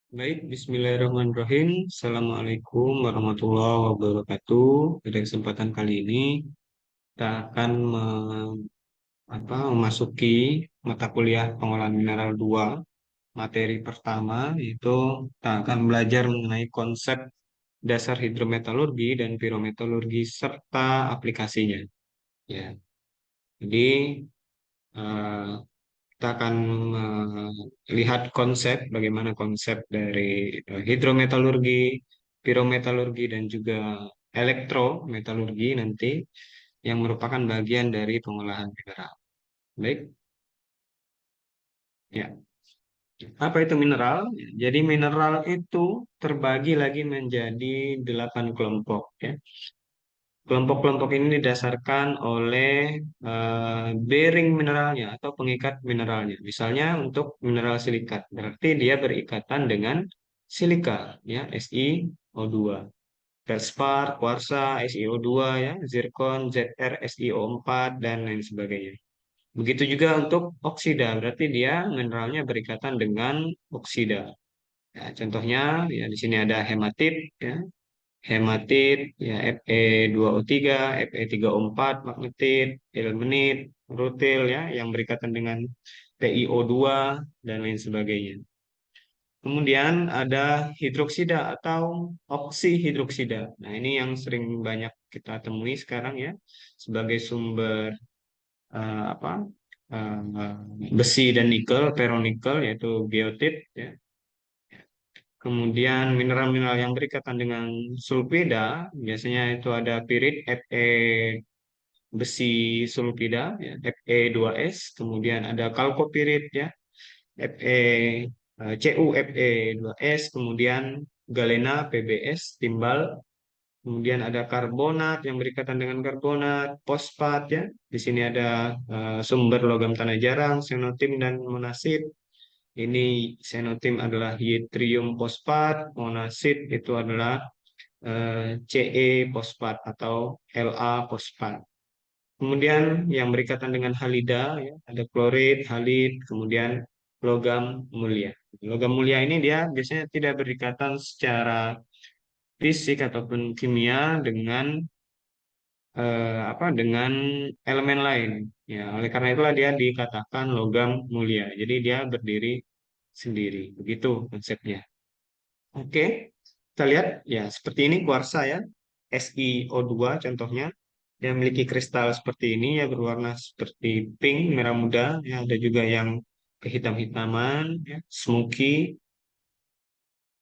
Baik, Bismillahirrahmanirrahim. Assalamualaikum warahmatullahi wabarakatuh. Pada kesempatan kali ini, kita akan memasuki mata kuliah pengolahan mineral 2, materi pertama, yaitu kita akan belajar mengenai konsep dasar hidrometalurgi dan pirometalurgi serta aplikasinya. Ya, jadi eh, kita akan melihat konsep, bagaimana konsep dari hidrometalurgi, pirometalurgi, dan juga elektrometalurgi nanti yang merupakan bagian dari pengolahan mineral. Baik, ya. Apa itu mineral? Jadi mineral itu terbagi lagi menjadi 8 kelompok. Ya. Kelompok-kelompok ini didasarkan oleh bearing mineralnya atau pengikat mineralnya. Misalnya untuk mineral silikat, berarti dia berikatan dengan silika, ya, SiO2. Feldspar, kuarsa, SiO2, ya, zirkon, Zr, SiO4, dan lain sebagainya. Begitu juga untuk oksida, berarti dia mineralnya berikatan dengan oksida. Ya, contohnya, ya, di sini ada hematit, ya, hematit, ya, Fe2O3, Fe3O4, magnetit, ilmenit, rutil, ya, yang berikatan dengan PiO2 dan lain sebagainya. Kemudian ada hidroksida atau oksihidroksida. Nah, ini yang sering banyak kita temui sekarang, ya, sebagai sumber apa? Besi dan nikel, ferronikel, yaitu biotit, ya. Kemudian mineral-mineral yang berikatan dengan sulfida, biasanya itu ada pirit Fe besi sulfida, ya, Fe2S, kemudian ada kalkopirit, ya, Fe CuFe2S, kemudian galena PbS timbal, kemudian ada karbonat yang berikatan dengan karbonat, fosfat, ya. Di sini ada sumber logam tanah jarang, xenotim dan monasit. Ini xenotim adalah yttrium fosfat, monasit itu adalah Ce fosfat atau La fosfat. Kemudian yang berikatan dengan halida, ya, ada klorid, halid, kemudian logam mulia. Logam mulia ini dia biasanya tidak berikatan secara fisik ataupun kimia dengan dengan elemen lain. Ya, oleh karena itulah dia dikatakan logam mulia. Jadi dia berdiri sendiri. Begitu konsepnya. Oke, kita lihat ya seperti ini kuarsa, ya. SiO2 contohnya. Dia memiliki kristal seperti ini, ya, berwarna seperti pink, merah muda, ya, ada juga yang kehitam-hitaman, ya, smoky.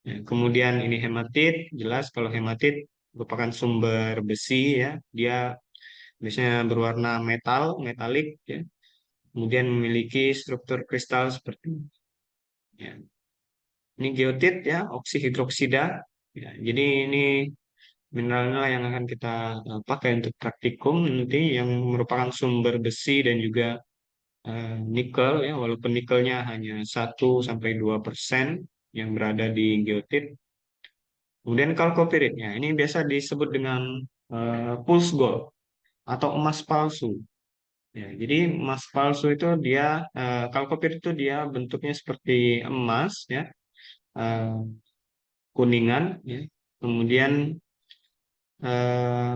Ya, kemudian ini hematit, jelas kalau hematit merupakan sumber besi, ya. Dia biasanya berwarna metal, metalik, ya. Kemudian memiliki struktur kristal seperti ini. Ya. Ini geotit, ya, oksihidroksida. Ya, jadi ini mineral-mineral yang akan kita pakai untuk praktikum nanti yang merupakan sumber besi dan juga nikel, ya, walaupun nikelnya hanya 1 sampai 2% yang berada di geotit. Kemudian kalkopiritnya ini biasa disebut dengan pulse gold atau emas palsu. Ya, jadi emas palsu itu dia kalkopirit itu dia bentuknya seperti emas, ya, eh, kuningan, ya. Kemudian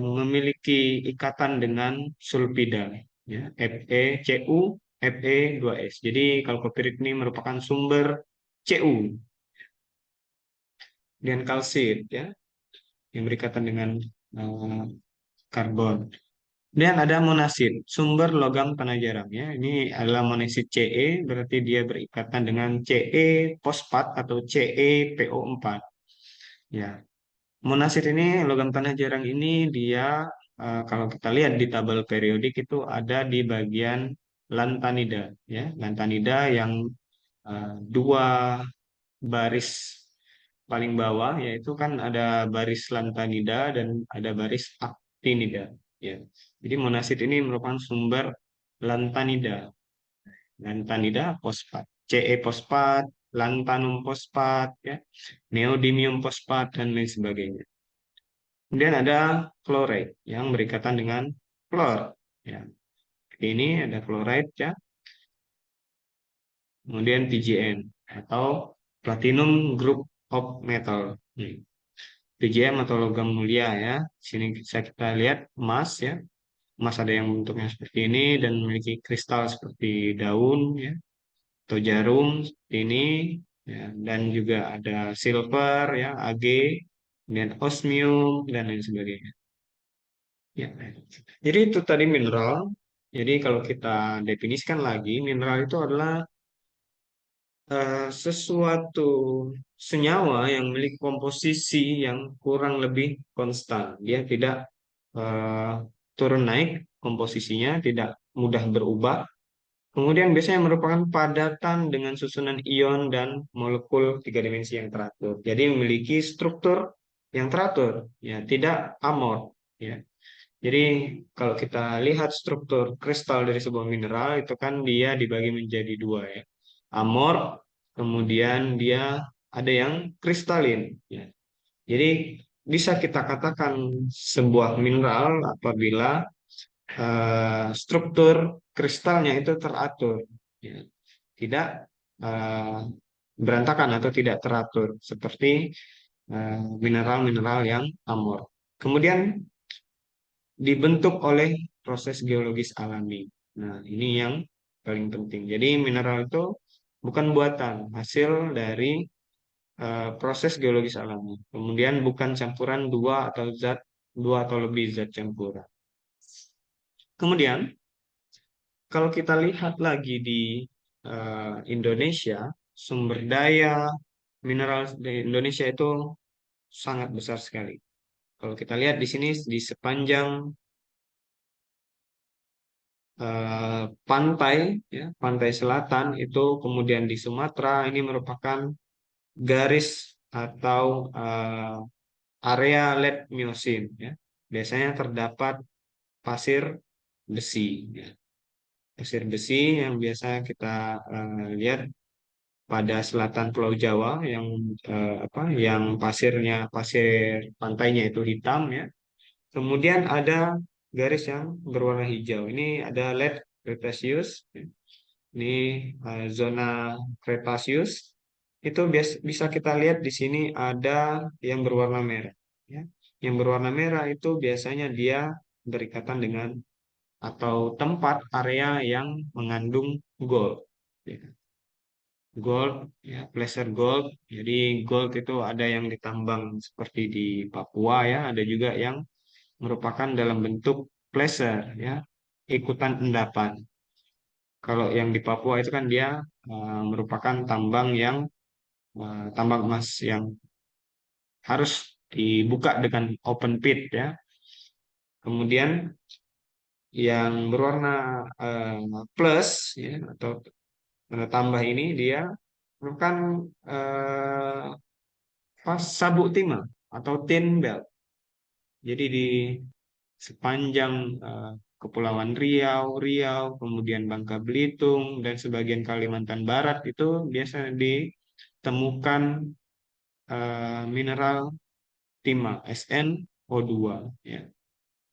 memiliki ikatan dengan sulfida, ya, FeCu Fe2S. Jadi kalkopirit ini merupakan sumber Cu dan kalsit, ya, yang berikatan dengan eh, karbon. Dan ada monasit, sumber logam tanah jarang, ya. Ini adalah monasit Ce, berarti dia berikatan dengan Ce fosfat atau CePO4. Ya, monasit ini logam tanah jarang ini dia kalau kita lihat di tabel periodik itu ada di bagian lantanida, ya, lantanida yang dua baris paling bawah, yaitu kan ada baris lantanida dan ada baris actinida, ya. Jadi monasit ini merupakan sumber lantanida, lantanida fosfat, Ce fosfat, lantanum fosfat, ya, neodymium fosfat dan lain sebagainya. Kemudian ada chloride yang berikatan dengan klor. Ya, ini ada chloride, ya. Kemudian PGN atau platinum group of metal. PGM atau logam mulia ya. Sini bisa kita lihat emas ya. Emas ada yang bentuknya seperti ini dan memiliki kristal seperti daun ya atau jarum seperti ini ya. Dan juga ada silver ya, Ag, kemudian osmium dan lain sebagainya. Ya. Jadi itu tadi mineral. Jadi kalau kita definisikan lagi, mineral itu adalah sesuatu senyawa yang memiliki komposisi yang kurang lebih konstan. Dia tidak eh, turun naik komposisinya, tidak mudah berubah. Kemudian biasanya merupakan padatan dengan susunan ion dan molekul tiga dimensi yang teratur. Jadi memiliki struktur yang teratur, ya tidak amorf. Ya. Jadi kalau kita lihat struktur kristal dari sebuah mineral itu kan dia dibagi menjadi dua ya. Amorf, kemudian dia ada yang kristalin. Ya. Jadi bisa kita katakan sebuah mineral apabila struktur kristalnya itu teratur, ya. Tidak eh, berantakan atau tidak teratur seperti mineral-mineral yang amorf. Kemudian dibentuk oleh proses geologis alami. Nah, ini yang paling penting. Jadi mineral itu bukan buatan, hasil dari proses geologis alami. Kemudian bukan campuran dua atau lebih zat campuran. Kemudian kalau kita lihat lagi di Indonesia, sumber daya mineral di Indonesia itu sangat besar sekali. Kalau kita lihat di sini di sepanjang pantai, ya, pantai selatan itu, kemudian di Sumatera ini merupakan garis atau area lead miosin. Ya. Biasanya terdapat pasir besi. Ya. Pasir besi yang biasa kita lihat pada selatan Pulau Jawa yang yang pasir pantainya itu hitam ya. Kemudian ada garis yang berwarna hijau. Ini ada lead Cretaceous. Ini zona Cretaceous. Itu bisa kita lihat di sini ada yang berwarna merah. Ya. Yang berwarna merah itu biasanya dia berikatan dengan atau tempat area yang mengandung gold. Ya. Gold, ya, placer gold. Jadi gold itu ada yang ditambang seperti di Papua ya, ada juga yang merupakan dalam bentuk placer ya, ikutan endapan. Kalau yang di Papua itu kan dia merupakan tambang emas yang harus dibuka dengan open pit ya. Kemudian yang berwarna plus ya atau tanda tambah ini dia merupakan eh, sabuk timah atau tin belt. Jadi di sepanjang Kepulauan Riau, kemudian Bangka Belitung, dan sebagian Kalimantan Barat itu biasa ditemukan mineral timah SnO2. Ya.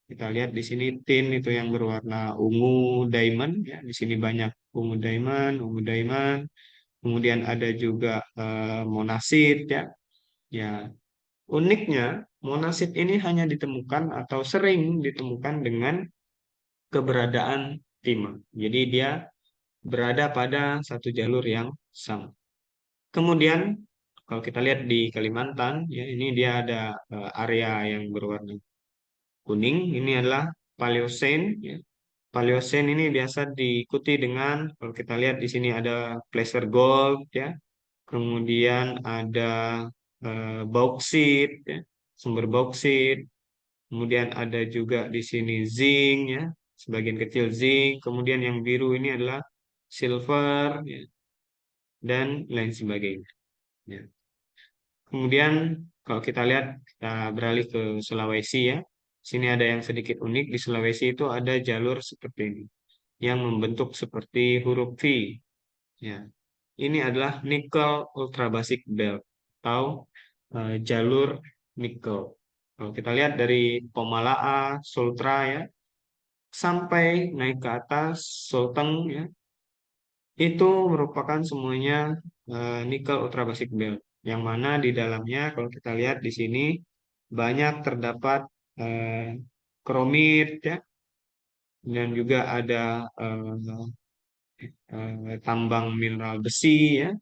Kita lihat di sini tin itu yang berwarna ungu diamond. Ya. Di sini banyak ungu diamond. Kemudian ada juga monasit. Ya. Ya, uniknya, monasit ini hanya ditemukan atau sering ditemukan dengan keberadaan timah. Jadi dia berada pada satu jalur yang sama. Kemudian kalau kita lihat di Kalimantan, ya ini dia ada area yang berwarna kuning. Ini adalah Paleocene. Ya. Paleocene ini biasa diikuti dengan kalau kita lihat di sini ada placer gold, ya. Kemudian ada bauksit, ya, sumber bauksit. Kemudian ada juga di sini zinc, ya, sebagian kecil zinc. Kemudian yang biru ini adalah silver, ya, dan lain sebagainya. Ya. Kemudian kalau kita lihat, kita beralih ke Sulawesi ya. Sini ada yang sedikit unik. Di Sulawesi itu ada jalur seperti ini, yang membentuk seperti huruf V. Ya. Ini adalah nickel ultra basic belt atau jalur nikel. Kalau kita lihat dari Pomalaa, Sultra ya, sampai naik ke atas Sulteng ya, itu merupakan semuanya nikel ultra basic belt. yang mana di dalamnya kalau kita lihat di sini banyak terdapat kromit ya, dan juga ada tambang mineral besi ya,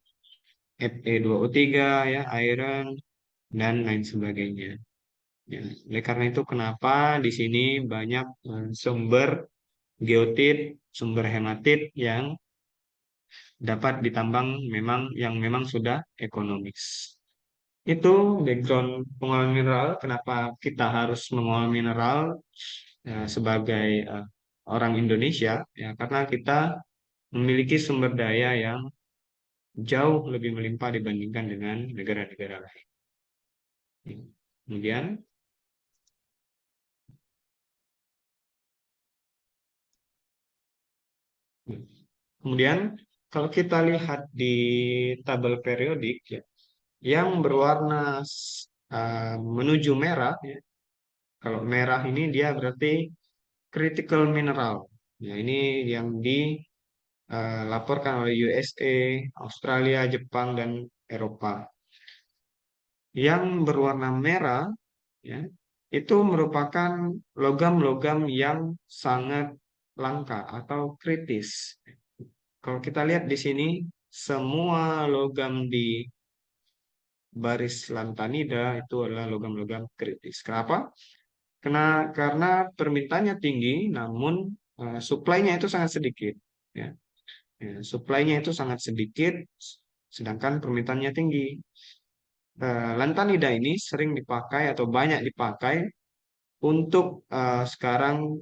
Fe2O3 ya, iron dan lain sebagainya. Ya, oleh karena itu kenapa di sini banyak sumber geotit, sumber hematit yang dapat ditambang memang sudah ekonomis. Itu background pengolahan mineral, kenapa kita harus mengolah mineral sebagai orang Indonesia, ya karena kita memiliki sumber daya yang jauh lebih melimpah dibandingkan dengan negara-negara lain. Kemudian, kemudian kalau kita lihat di tabel periodik ya, yang berwarna menuju merah, ya, kalau merah ini dia berarti critical mineral. Ya, ini yang dilaporkan oleh USA, Australia, Jepang, dan Eropa. Yang berwarna merah, ya, itu merupakan logam-logam yang sangat langka atau kritis. Kalau kita lihat di sini, semua logam di baris lantanida itu adalah logam-logam kritis. Kenapa? Karena permintaannya tinggi, namun supply-nya itu sangat sedikit. Ya. Ya, supply-nya itu sangat sedikit, sedangkan permintaannya tinggi. Lantanida ini sering dipakai atau banyak dipakai untuk sekarang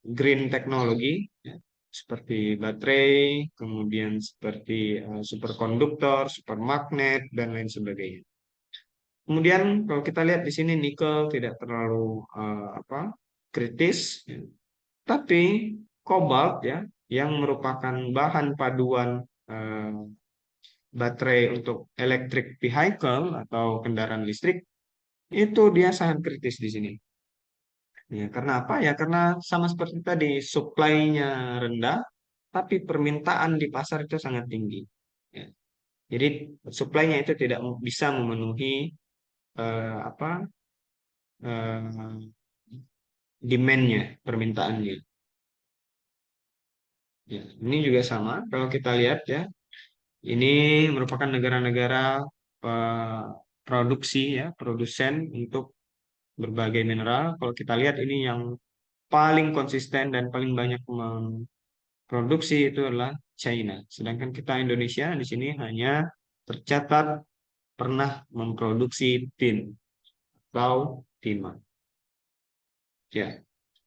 green technology, ya, seperti baterai, kemudian seperti superkonduktor, supermagnet, dan lain sebagainya. Kemudian kalau kita lihat di sini nikel tidak terlalu apa kritis, ya. Tapi kobalt ya yang merupakan bahan paduan eh, baterai untuk electric vehicle atau kendaraan listrik itu dia sangat kritis di sini. Ya, karena apa ya? Karena sama seperti tadi supply-nya rendah, tapi permintaan di pasar itu sangat tinggi. Ya. Jadi supply-nya itu tidak bisa memenuhi apa eh, demand-nya, permintaannya. Ya, ini juga sama. Kalau kita lihat ya, ini merupakan negara-negara produksi ya, produsen untuk berbagai mineral. Kalau kita lihat ini yang paling konsisten dan paling banyak memproduksi itu adalah China. Sedangkan kita Indonesia di sini hanya tercatat pernah memproduksi tin atau timah. Ya,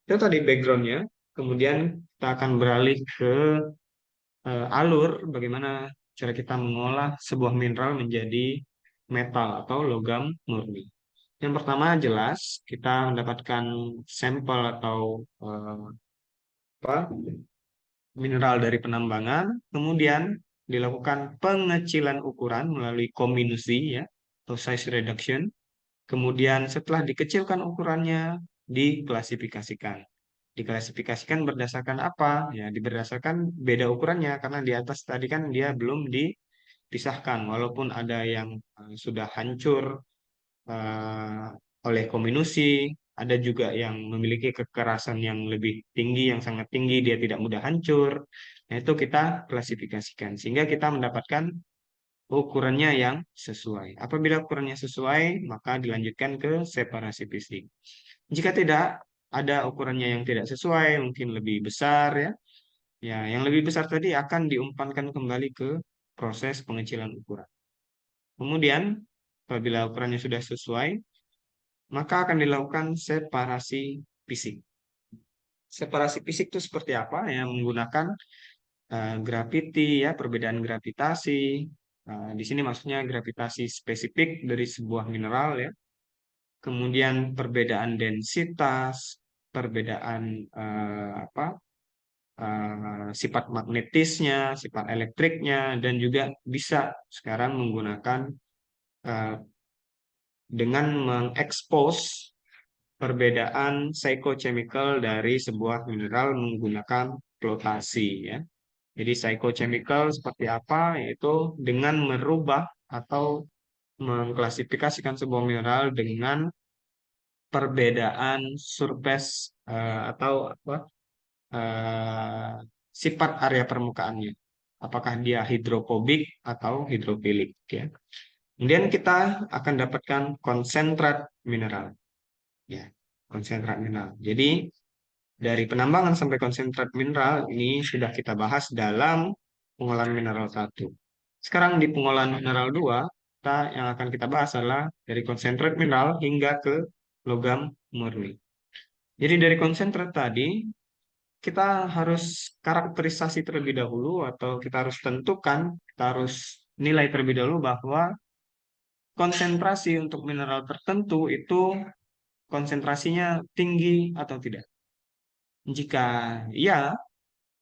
itu tadi backgroundnya. Kemudian kita akan beralih ke alur bagaimana cara kita mengolah sebuah mineral menjadi metal atau logam murni. Yang pertama jelas kita mendapatkan sampel atau apa mineral dari penambangan, kemudian dilakukan pengecilan ukuran melalui kominusi ya atau size reduction. Kemudian setelah dikecilkan ukurannya diklasifikasikan. Diklasifikasikan berdasarkan apa? Ya, berdasarkan beda ukurannya karena di atas tadi kan dia belum dipisahkan walaupun ada yang sudah hancur eh, oleh kominusi, ada juga yang memiliki kekerasan yang lebih tinggi, yang sangat tinggi, dia tidak mudah hancur. Nah, itu kita klasifikasikan sehingga kita mendapatkan ukurannya yang sesuai. Apabila ukurannya sesuai, maka dilanjutkan ke separasi fisik. Jika tidak ada ukurannya yang tidak sesuai, mungkin lebih besar ya. Ya, yang lebih besar tadi akan diumpankan kembali ke proses pengecilan ukuran. Kemudian, apabila ukurannya sudah sesuai, maka akan dilakukan separasi fisik. Separasi fisik itu seperti apa? Ya, menggunakan graviti ya, perbedaan gravitasi. Di sini maksudnya gravitasi spesifik dari sebuah mineral ya. Kemudian perbedaan densitas, perbedaan apa? Sifat magnetisnya, sifat elektriknya, dan juga bisa sekarang menggunakan eh, dengan mengekspos perbedaan physicochemical dari sebuah mineral menggunakan flotasi ya. Jadi physicochemical seperti apa? Yaitu dengan merubah atau mengklasifikasikan sebuah mineral dengan perbedaan surface atau apa eh, sifat area permukaannya. Apakah dia hidrofobik atau hidrofilik ya. Kemudian kita akan dapatkan konsentrat mineral ya. Konsentrat mineral. Jadi dari penambangan sampai konsentrat mineral ini sudah kita bahas dalam pengolahan mineral satu. Sekarang di pengolahan mineral 2 yang akan kita bahas adalah dari konsentrat mineral hingga ke logam murni. Jadi dari konsentrat tadi kita harus karakterisasi terlebih dahulu atau kita harus tentukan, kita harus nilai terlebih dahulu bahwa konsentrasi untuk mineral tertentu itu konsentrasinya tinggi atau tidak. Jika iya,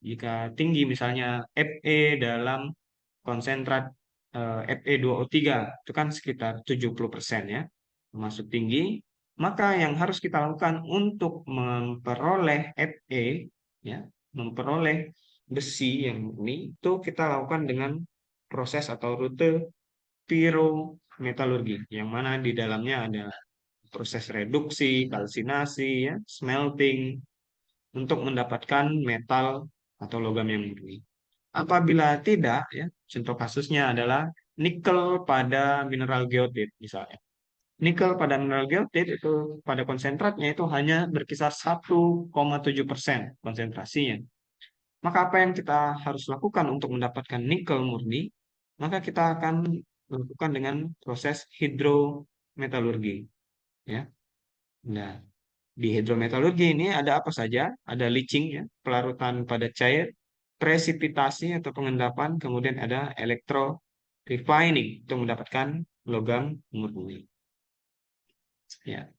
jika tinggi misalnya Fe dalam konsentrat Fe2O3 itu kan sekitar 70% ya, termasuk tinggi, maka yang harus kita lakukan untuk memperoleh Fe ya, memperoleh besi yang ini itu kita lakukan dengan proses atau rute pirometalurgi yang mana di dalamnya ada proses reduksi, kalsinasi ya, smelting untuk mendapatkan metal atau logam yang murni. Apabila tidak, ya, contoh kasusnya adalah nikel pada mineral geotit misalnya. Nikel pada mineral geotit itu pada konsentratnya itu hanya berkisar 1,7% konsentrasinya. Maka apa yang kita harus lakukan untuk mendapatkan nikel murni? Maka kita akan melakukan dengan proses hidrometalurgi. Ya. Nah, di hidrometalurgi ini ada apa saja? Ada leaching, ya, pelarutan pada cair, presipitasi atau pengendapan, kemudian ada elektro refining untuk mendapatkan logam murni. Ya,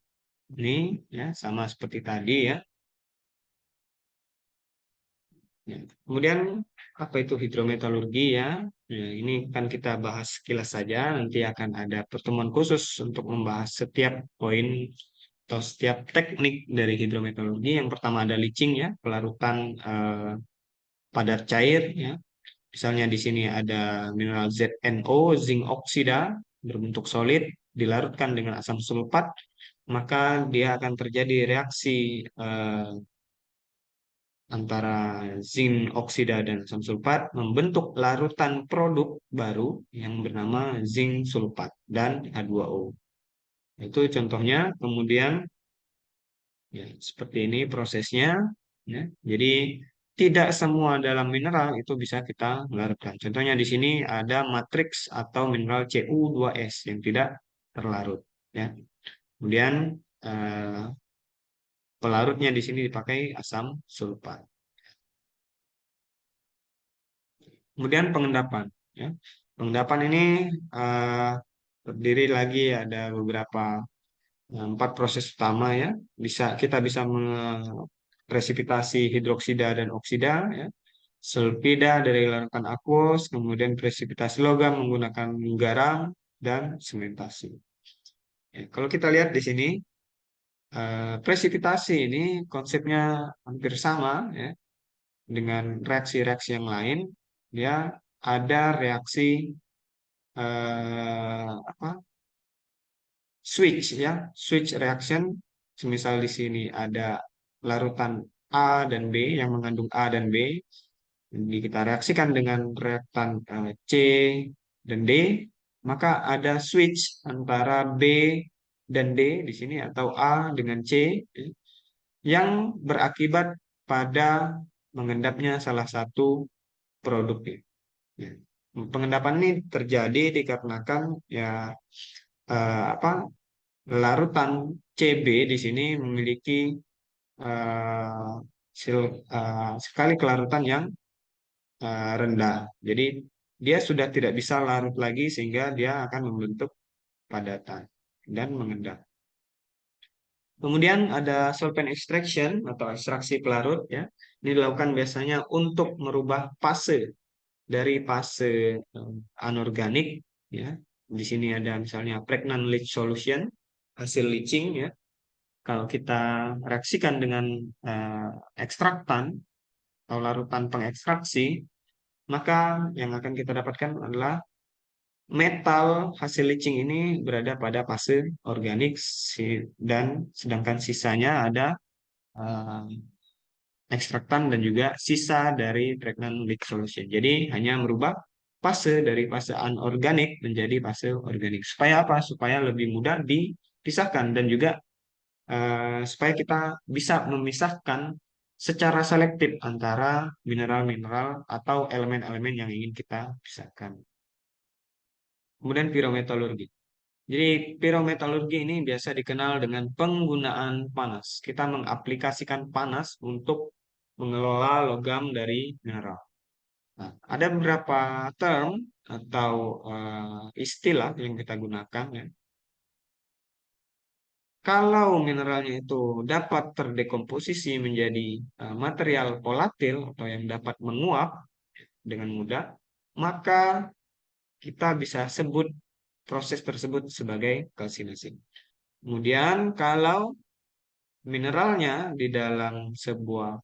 ini ya sama seperti tadi ya. Ya. Kemudian apa itu hidrometalurgi ya? Ya, ini kan kita bahas sekilas saja. Nanti akan ada pertemuan khusus untuk membahas setiap poin atau setiap teknik dari hidrometalurgi. Yang pertama ada leaching ya, pelarutan padat cair ya. Misalnya di sini ada mineral ZNO, zinc oksida berbentuk solid dilarutkan dengan asam sulfat, maka dia akan terjadi reaksi antara zinc oksida dan asam sulfat membentuk larutan produk baru yang bernama zinc sulfat dan H2O. Itu contohnya. Kemudian ya, seperti ini prosesnya. Ya. Jadi tidak semua dalam mineral itu bisa kita larutkan. Contohnya di sini ada matriks atau mineral Cu2S yang tidak terlarut. Ya. Kemudian eh, pelarutnya di sini dipakai asam sulfat. Kemudian pengendapan. Ya. Pengendapan ini eh, terdiri lagi ada beberapa empat proses utama ya. Kita bisa presipitasi hidroksida dan oksida ya. Sulfida dari larutan aqueous, kemudian presipitasi logam menggunakan garam dan sementasi. Ya, kalau kita lihat di sini presipitasi ini konsepnya hampir sama ya dengan reaksi-reaksi yang lain. Dia ada reaksi apa switch ya, switch reaction. Semisal di sini ada larutan A dan B yang mengandung A dan B, jadi kita reaksikan dengan reaktan C dan D, maka ada switch antara B dan D di sini atau A dengan C yang berakibat pada mengendapnya salah satu produk. Ya. Pengendapan ini terjadi dikarenakan ya apa larutan CB di sini memiliki eh, sekali kelarutan yang rendah. Jadi dia sudah tidak bisa larut lagi sehingga dia akan membentuk padatan dan mengendap. Kemudian ada solvent extraction atau ekstraksi pelarut ya. Ini dilakukan biasanya untuk merubah fase dari fase anorganik ya. Di sini ada misalnya pregnant leach solution, hasil leaching ya. Kalau kita reaksikan dengan eh, ekstraktan atau larutan pengekstraksi, maka yang akan kita dapatkan adalah metal hasil leaching ini berada pada fase organik dan sedangkan sisanya ada eh, ekstraktan dan juga sisa dari pregnant leach solution. Jadi hanya merubah fase dari fase anorganik menjadi fase organik. Supaya apa? Supaya lebih mudah dipisahkan dan juga supaya kita bisa memisahkan secara selektif antara mineral-mineral atau elemen-elemen yang ingin kita pisahkan. Kemudian pirometalurgi. Jadi pirometalurgi ini biasa dikenal dengan penggunaan panas. Kita mengaplikasikan panas untuk mengelola logam dari mineral. Nah, ada beberapa term atau istilah yang kita gunakan ya. Kalau mineralnya itu dapat terdekomposisi menjadi material volatil atau yang dapat menguap dengan mudah, maka kita bisa sebut proses tersebut sebagai kalsinasi. Kemudian kalau mineralnya di dalam sebuah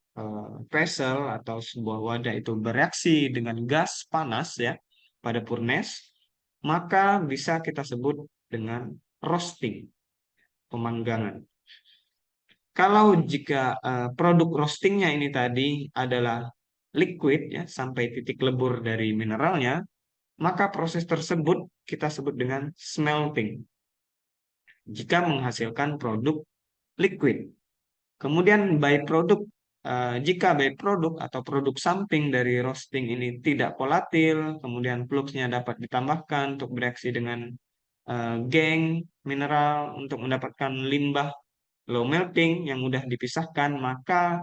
vessel atau sebuah wadah itu bereaksi dengan gas panas ya pada furnace, maka bisa kita sebut dengan roasting, pemanggangan. Kalau jika produk roastingnya ini tadi adalah liquid ya sampai titik lebur dari mineralnya, maka proses tersebut kita sebut dengan smelting. Jika menghasilkan produk liquid. Kemudian jika byproduct atau produk samping dari roasting ini tidak volatil, kemudian fluxnya dapat ditambahkan untuk bereaksi dengan geng mineral untuk mendapatkan limbah low melting yang mudah dipisahkan, maka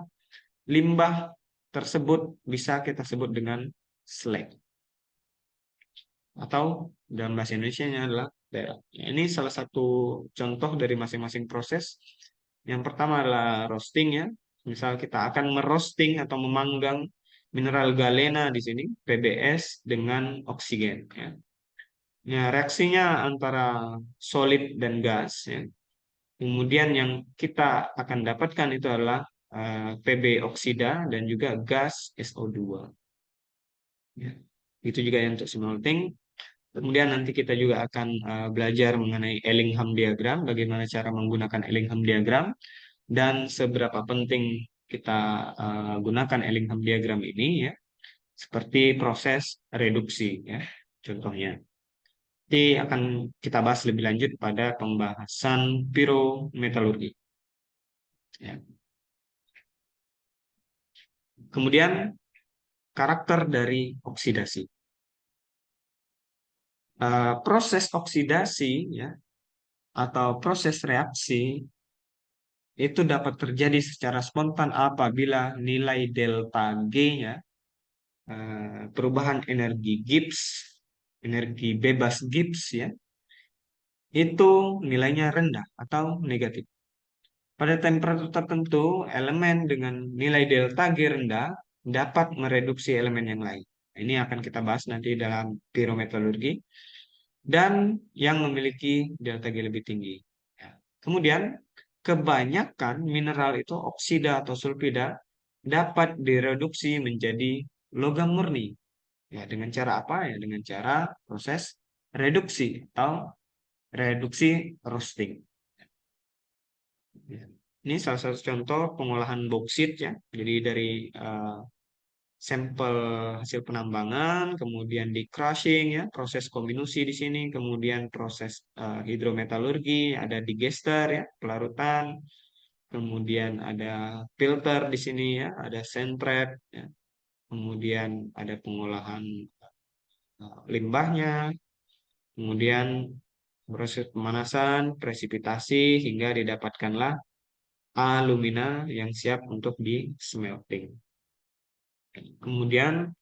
limbah tersebut bisa kita sebut dengan slag. Atau dalam bahasa Indonesia-nya adalah daerah. Ini salah satu contoh dari masing-masing proses. Yang pertama adalah roasting ya. Misal kita akan merosting atau memanggang mineral galena di sini, PbS dengan oksigen ya. Ya, reaksinya antara solid dan gas ya. Kemudian yang kita akan dapatkan itu adalah Pb oksida dan juga gas SO2. Ya. Itu juga yang untuk smelting. Kemudian nanti kita juga akan belajar mengenai Ellingham diagram, bagaimana cara menggunakan Ellingham diagram, dan seberapa penting kita gunakan Ellingham diagram ini ya, seperti proses reduksi ya, contohnya. Nanti akan kita bahas lebih lanjut pada pembahasan pirometalurgi. Ya. Kemudian karakter dari oksidasi. Proses oksidasi ya atau proses reaksi itu dapat terjadi secara spontan apabila nilai delta G-nya, perubahan energi Gibbs, energi bebas Gibbs ya, itu nilainya rendah atau negatif. Pada temperatur tertentu, elemen dengan nilai delta G rendah dapat mereduksi elemen yang lain. Ini akan kita bahas nanti dalam pirometalurgi dan yang memiliki delta G lebih tinggi. Ya. Kemudian kebanyakan mineral itu oksida atau sulfida dapat direduksi menjadi logam murni. Ya, dengan cara apa? Ya, dengan cara proses reduksi atau reduksi roasting. Ya. Ini salah satu contoh pengolahan boksit ya. Jadi dari sampel hasil penambangan, kemudian di crushing ya, proses kombinasi di sini, kemudian proses hidrometalurgi, ada digester ya, pelarutan, kemudian ada filter di sini ya, ada sand trap ya, kemudian ada pengolahan limbahnya, kemudian proses pemanasan, presipitasi hingga didapatkanlah alumina yang siap untuk di smelting. Kemudian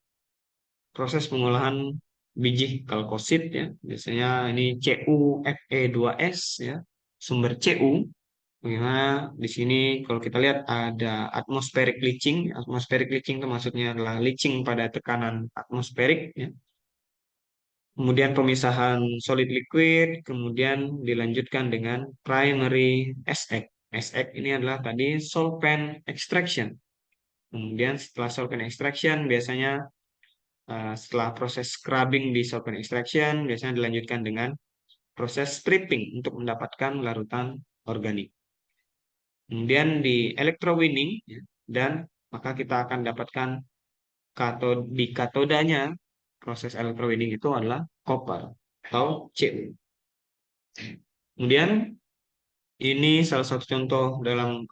proses pengolahan biji kalkosit ya, biasanya ini CuFe2S ya, sumber Cu. Bagaimana di sini kalau kita lihat ada atmospheric leaching. Atmospheric leaching itu maksudnya adalah leaching pada tekanan atmosferik ya. Kemudian pemisahan solid liquid, kemudian dilanjutkan dengan primary SX. SX ini adalah tadi solvent extraction. Kemudian setelah solvent extraction biasanya setelah proses scrubbing di solvent extraction, biasanya dilanjutkan dengan proses stripping untuk mendapatkan larutan organik. Kemudian di electrowinning, ya, dan maka kita akan dapatkan di katodanya proses electrowinning itu adalah copper atau Cu. Kemudian ini salah satu contoh dalam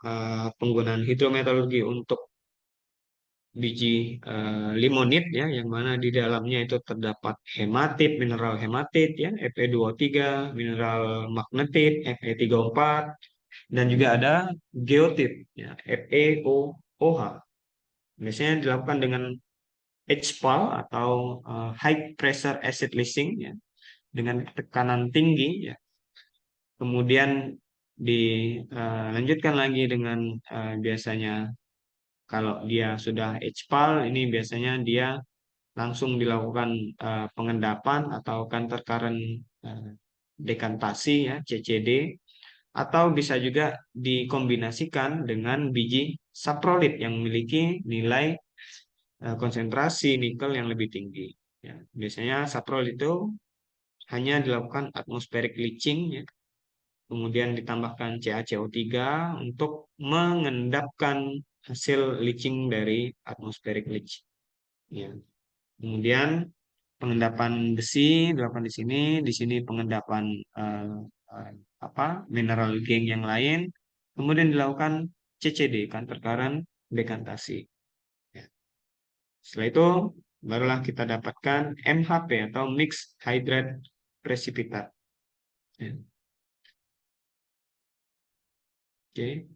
penggunaan hidrometalurgi untuk biji limonit, ya, yang mana di dalamnya itu terdapat hematit, mineral hematit, ya, Fe2O3, mineral magnetit, Fe3O4, dan juga ada geotit, ya, FeOOH. Biasanya dilakukan dengan HPAL atau high pressure acid leaching, ya, dengan tekanan tinggi, ya. Kemudian dilanjutkan lagi dengan biasanya kalau dia sudah HPAL, ini biasanya dia langsung dilakukan pengendapan atau counter current dekantasi, ya, CCD, atau bisa juga dikombinasikan dengan biji saprolit yang memiliki nilai konsentrasi nikel yang lebih tinggi. Ya, biasanya saprol itu hanya dilakukan atmospheric leaching, ya, kemudian ditambahkan CaCO3 untuk mengendapkan hasil leaching dari atmospheric leach. Ya. Kemudian pengendapan besi dilakukan di sini pengendapan eh, eh, mineral geng yang lain, kemudian dilakukan CCD, counter current dekantasi. Ya. Setelah itu barulah kita dapatkan MHP atau mixed hydrate precipitate. Ya. Oke.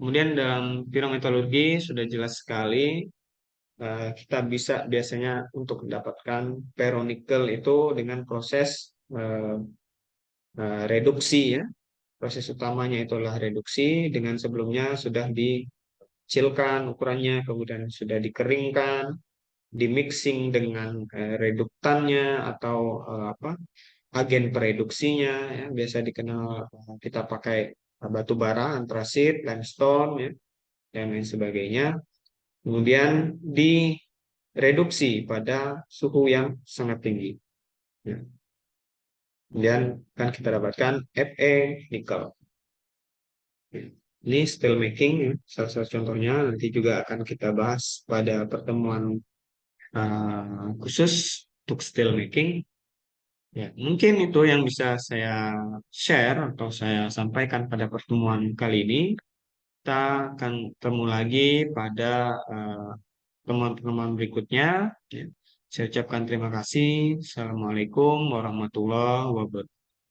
Kemudian dalam pirometalurgi sudah jelas sekali kita bisa biasanya untuk mendapatkan ferronikel itu dengan proses reduksi, ya. Proses utamanya itu adalah reduksi dengan sebelumnya sudah dikecilkan ukurannya, kemudian sudah dikeringkan, dimixing dengan reduktannya atau agen pereduksinya, ya, biasa dikenal kita pakai batu bara, antrasit, limestone, ya, dan lain sebagainya. Kemudian direduksi pada suhu yang sangat tinggi. Ya. Kemudian kan kita dapatkan Fe nikel. Ya. Ini steel making, ya, salah satu contohnya. Nanti juga akan kita bahas pada pertemuan khusus untuk steel making. Ya, mungkin itu yang bisa saya share atau saya sampaikan pada pertemuan kali ini. Kita akan ketemu lagi pada pertemuan-pertemuan berikutnya. Ya. Saya ucapkan terima kasih. Assalamualaikum warahmatullahi wabarakatuh.